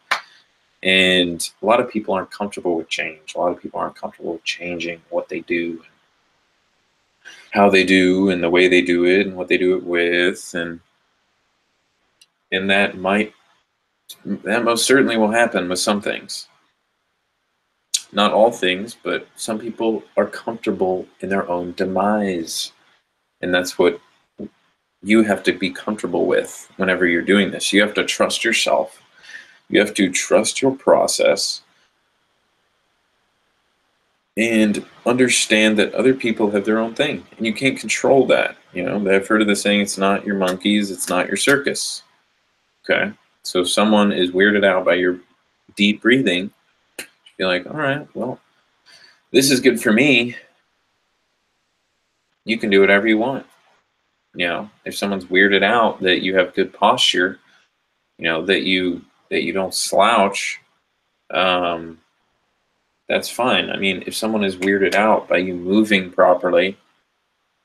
And a lot of people aren't comfortable with change. A lot of people aren't comfortable with changing what they do, and how they do, and the way they do it, and what they do it with. And And that most certainly will happen with some things. Not all things, but some people are comfortable in their own demise. And that's what you have to be comfortable with whenever you're doing this. You have to trust yourself. You have to trust your process and understand that other people have their own thing, and you can't control that. I've heard of the saying, it's not your monkeys, it's not your circus. Okay? So if someone is weirded out by your deep breathing, you're like, all right, well, this is good for me. You can do whatever you want. If someone's weirded out that you have good posture, that you don't slouch, that's fine. I mean, if someone is weirded out by you moving properly,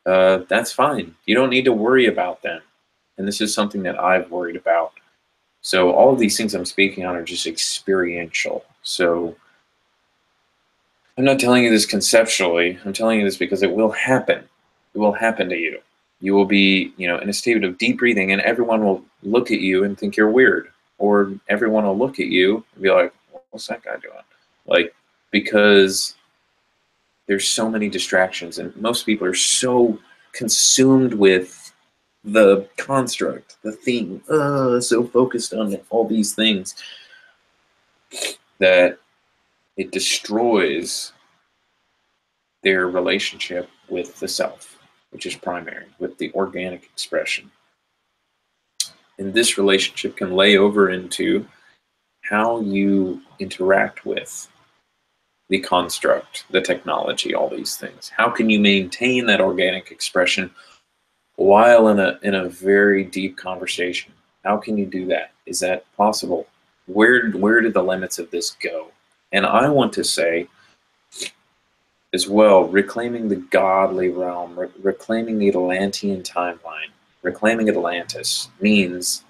that's fine. You don't need to worry about them. And this is something that I've worried about. So all of these things I'm speaking on are just experiential. So I'm not telling you this conceptually. I'm telling you this because it will happen. It will happen to you. You will be, in a state of deep breathing, and everyone will look at you and think you're weird. Or everyone will look at you and be like, what's that guy doing? Like, because there's so many distractions, and most people are so consumed with the construct, the theme, so focused on all these things that it destroys their relationship with the self, which is primary, with the organic expression. And this relationship can lay over into how you interact with the construct, the technology, all these things. How can you maintain that organic expression while in a very deep conversation? How can you do that? Is that possible? Where do the limits of this go? And I want to say as well, reclaiming the godly realm, reclaiming the Atlantean timeline, reclaiming Atlantis means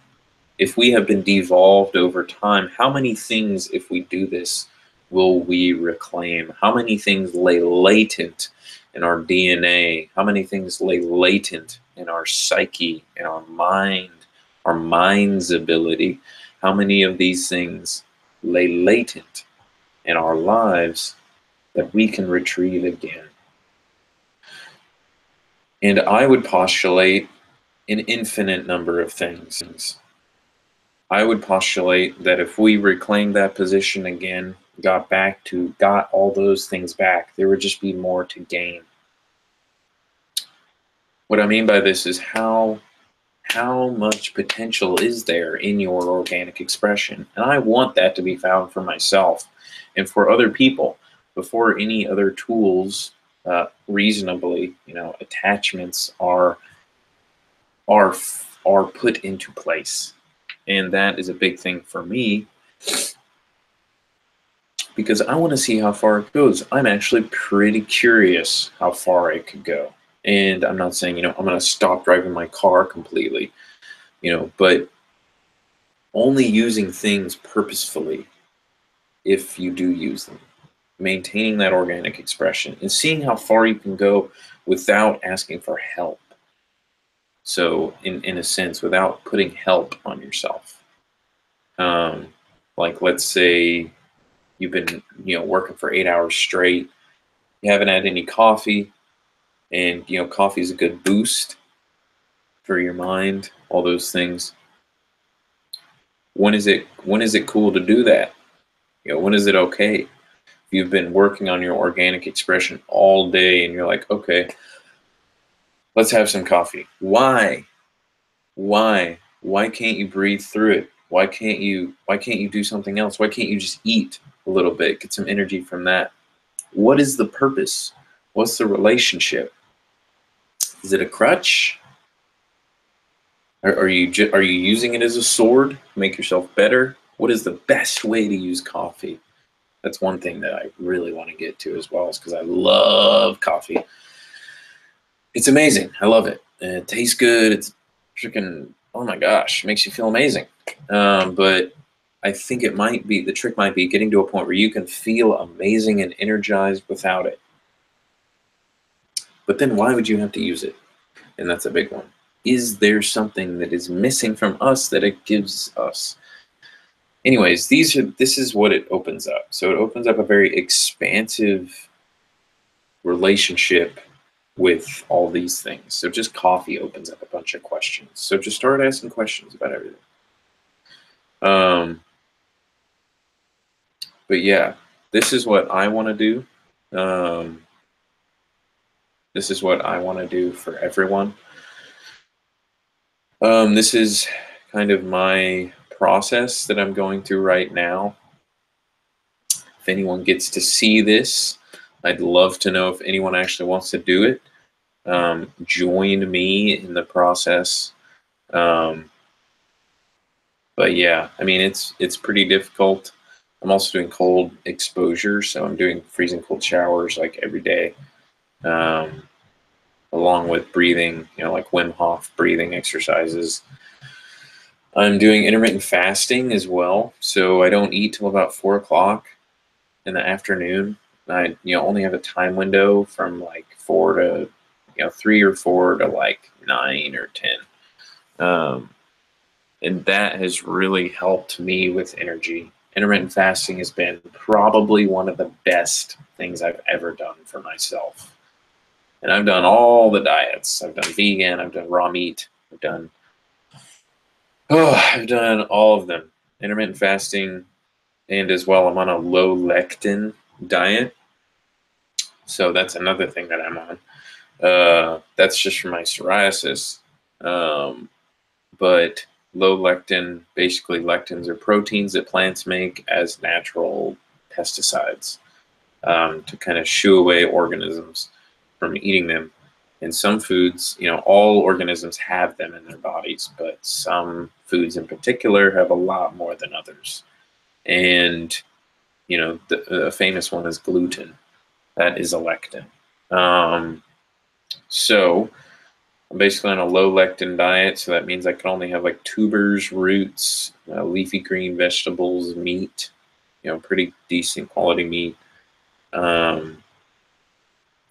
if we have been devolved over time, how many things, if we do this, will we reclaim? How many things lay latent in our DNA? How many things lay latent in our psyche, in our mind, our mind's ability? How many of these things lay latent in our lives that we can retrieve again? And I would postulate an infinite number of things. I would postulate that if we reclaimed that position again, got all those things back, there would just be more to gain. What I mean by this is how much potential is there in your organic expression? And I want that to be found for myself and for other people before any other tools, reasonably, attachments are put into place. And that is a big thing for me because I want to see how far it goes. I'm actually pretty curious how far it could go. And I'm not saying, I'm going to stop driving my car completely, but only using things purposefully if you do use them. Maintaining that organic expression and seeing how far you can go without asking for help. So in a sense, without putting help on yourself. Like let's say you've been working for 8 hours straight, you haven't had any coffee, and coffee is a good boost for your mind, all those things. When is it cool to do that? When is it okay? You've been working on your organic expression all day and you're like, okay, let's have some coffee. Why can't you breathe through it? Why can't you do something else? Why can't you just eat a little bit, get some energy from that? What is the purpose? What's the relationship? Is it a crutch? Are you using it as a sword to make yourself better? What is the best way to use coffee? That's one thing that I really want to get to as well, is because I love coffee. It's amazing. I love it. It tastes good. It's freaking, oh my gosh, makes you feel amazing. But I think the trick might be getting to a point where you can feel amazing and energized without it. But then why would you have to use it? And that's a big one. is there something that is missing from us that it gives us? Anyways, this is what it opens up. So it opens up a very expansive relationship with all these things. So just coffee opens up a bunch of questions. So just start asking questions about everything. But yeah, this is what I want to do. This is what I want to do for everyone. This is kind of my process that I'm going through right now. If anyone gets to see this, I'd love to know if anyone actually wants to do it. Join me in the process. But yeah, I mean, it's pretty difficult. I'm also doing cold exposure, so I'm doing freezing cold showers like every day, along with breathing, like Wim Hof breathing exercises. I'm doing intermittent fasting as well, so I don't eat till about 4 o'clock in the afternoon. I only have a time window from like 4 to 3 or 4 to like 9 or 10. And that has really helped me with energy. Intermittent fasting has been probably one of the best things I've ever done for myself. And I've done all the diets. I've done vegan, I've done raw meat, I've done all of them. Intermittent fasting, and as well, I'm on a low lectin diet. So that's another thing that I'm on. That's just for my psoriasis. But low lectin, basically lectins are proteins that plants make as natural pesticides to kind of shoo away organisms from eating them. In some foods, all organisms have them in their bodies, but some foods in particular have a lot more than others. And, the famous one is gluten. That is a lectin. So I'm basically on a low lectin diet, so that means I can only have like tubers, roots, leafy green vegetables, meat, pretty decent quality meat.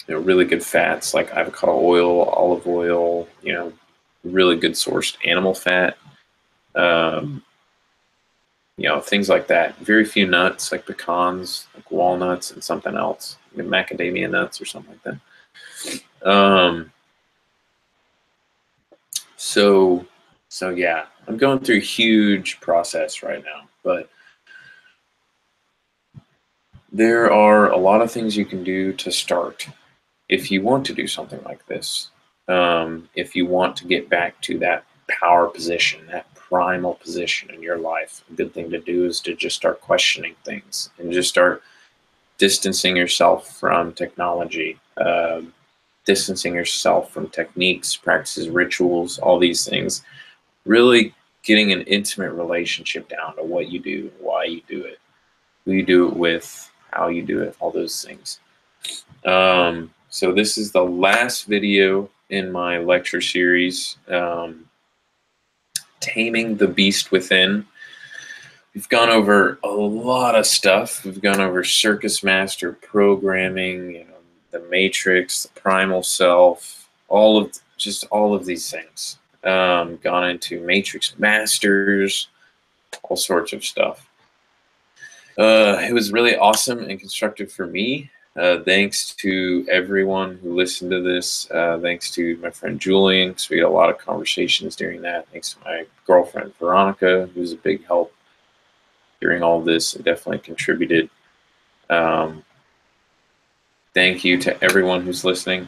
Really good fats like avocado oil, olive oil, really good sourced animal fat. Things like that. Very few nuts like pecans, like walnuts, and something else, macadamia nuts or something like that. So yeah, I'm going through a huge process right now, but there are a lot of things you can do to start if you want to do something like this. If you want to get back to that power position, that primal position in your life, a good thing to do is to just start questioning things and just start distancing yourself from technology, distancing yourself from techniques, practices, rituals, all these things. Really getting an intimate relationship down to what you do, why you do it, who you do it with, how you do it, all those things. So this is the last video in my lecture series, Taming the Beast Within. We've gone over a lot of stuff. We've gone over Circus Master programming, the Matrix, the Primal Self, all of these things. Gone into Matrix Masters, all sorts of stuff. It was really awesome and constructive for me. Thanks to everyone who listened to this. Thanks to my friend Julian, because we had a lot of conversations during that. Thanks to my girlfriend Veronica, who's a big help during all this. It definitely contributed. Thank you to everyone who's listening.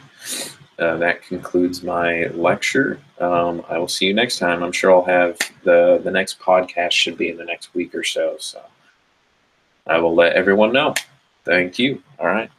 That concludes my lecture. I will see you next time. I'm sure I'll have the next podcast should be in the next week or so. So I will let everyone know. Thank you. All right.